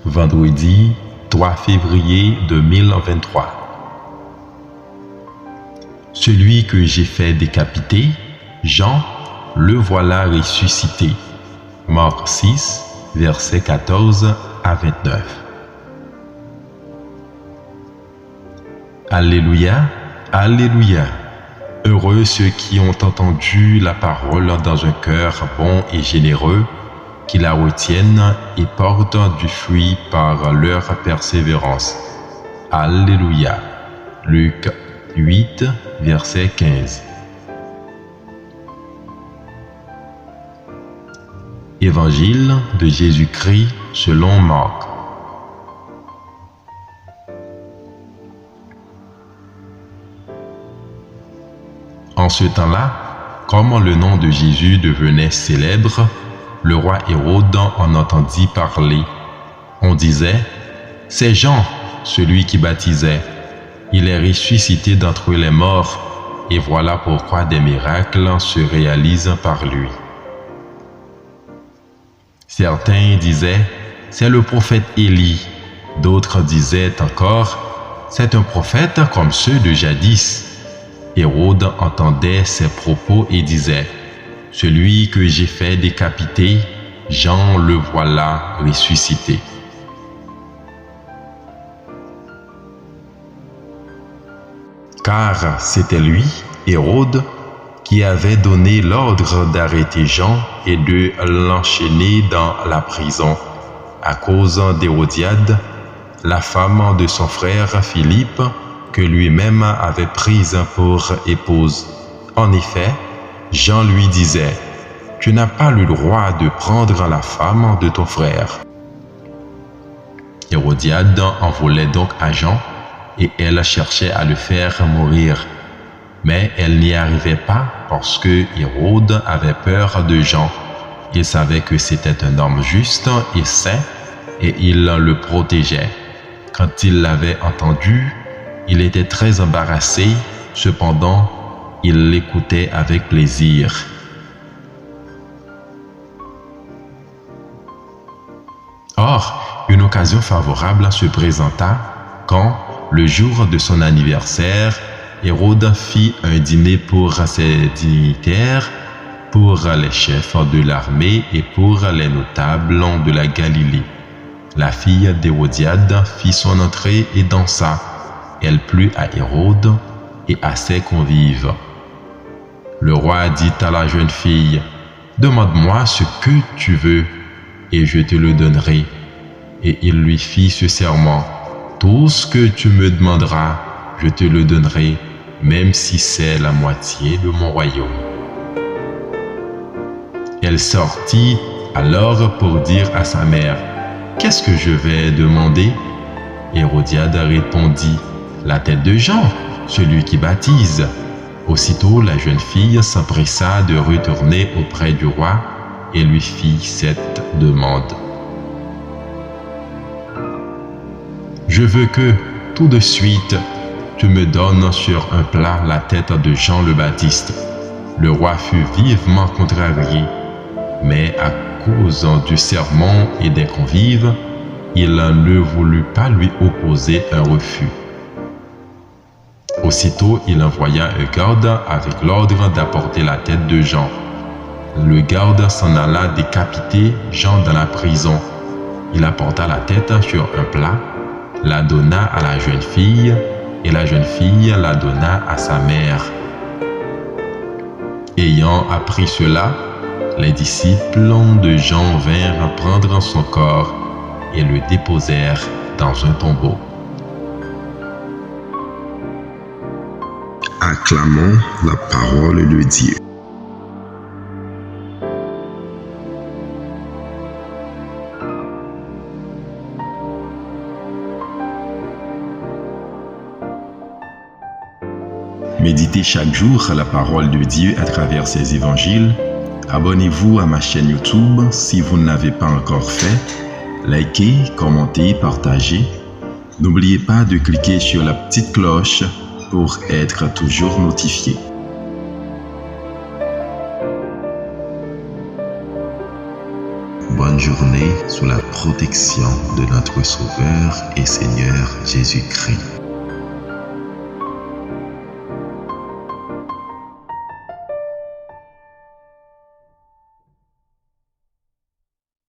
vendredi 3 février 2023. Celui que j'ai fait décapiter, Jean, le voilà ressuscité. Marc 6, versets 14 à 29. Alléluia, Alléluia. Heureux ceux qui ont entendu la parole dans un cœur bon et généreux, qui la retiennent et portent du fruit par leur persévérance. Alléluia. Luc 8, verset 15. Évangile de Jésus-Christ selon Marc. En ce temps-là, comme le nom de Jésus devenait célèbre, le roi Hérode en entendit parler. On disait, « C'est Jean, celui qui baptisait. Il est ressuscité d'entre les morts, et voilà pourquoi des miracles se réalisent par lui. » Certains disaient, « C'est le prophète Élie. » D'autres disaient encore, « C'est un prophète comme ceux de jadis. » Hérode entendait ces propos et disait, « Celui que j'ai fait décapiter, Jean le voilà ressuscité. » Car c'était lui, Hérode, qui avait donné l'ordre d'arrêter Jean et de l'enchaîner dans la prison à cause d'Hérodiade, la femme de son frère Philippe, que lui-même avait prise pour épouse. En effet, Jean lui disait, « Tu n'as pas le droit de prendre la femme de ton frère. » Hérodiade en voulait donc à Jean, et elle cherchait à le faire mourir. Mais elle n'y arrivait pas parce que Hérode avait peur de Jean. Il savait que c'était un homme juste et saint, et il le protégeait. Quand il l'avait entendu, il était très embarrassé, cependant, il l'écoutait avec plaisir. Or, une occasion favorable se présenta quand, le jour de son anniversaire, Hérode fit un dîner pour ses dignitaires, pour les chefs de l'armée et pour les notables de la Galilée. La fille d'Hérodiade fit son entrée et dansa. Elle plut à Hérode et à ses convives. Le roi dit à la jeune fille, « Demande-moi ce que tu veux, et je te le donnerai. » Et il lui fit ce serment, « Tout ce que tu me demanderas, je te le donnerai, même si c'est la moitié de mon royaume. » Elle sortit alors pour dire à sa mère, « Qu'est-ce que je vais demander ?» Hérodiade répondit, « La tête de Jean, celui qui baptise. » Aussitôt la jeune fille s'empressa de retourner auprès du roi et lui fit cette demande. « Je veux que, tout de suite, tu me donnes sur un plat la tête de Jean le Baptiste. » Le roi fut vivement contrarié, mais à cause du sermon et des convives, il ne voulut pas lui opposer un refus. Aussitôt, il envoya un garde avec l'ordre d'apporter la tête de Jean. Le garde s'en alla décapiter Jean dans la prison. Il apporta la tête sur un plat, la donna à la jeune fille, et la jeune fille la donna à sa mère. Ayant appris cela, les disciples de Jean vinrent prendre son corps et le déposèrent dans un tombeau. Acclamons la parole de Dieu. Méditez chaque jour la parole de Dieu à travers ses évangiles. Abonnez-vous à ma chaîne YouTube si vous ne l'avez pas encore fait. Likez, commentez, partagez. N'oubliez pas de cliquer sur la petite cloche pour être toujours notifié. Bonne journée sous la protection de notre Sauveur et Seigneur Jésus-Christ.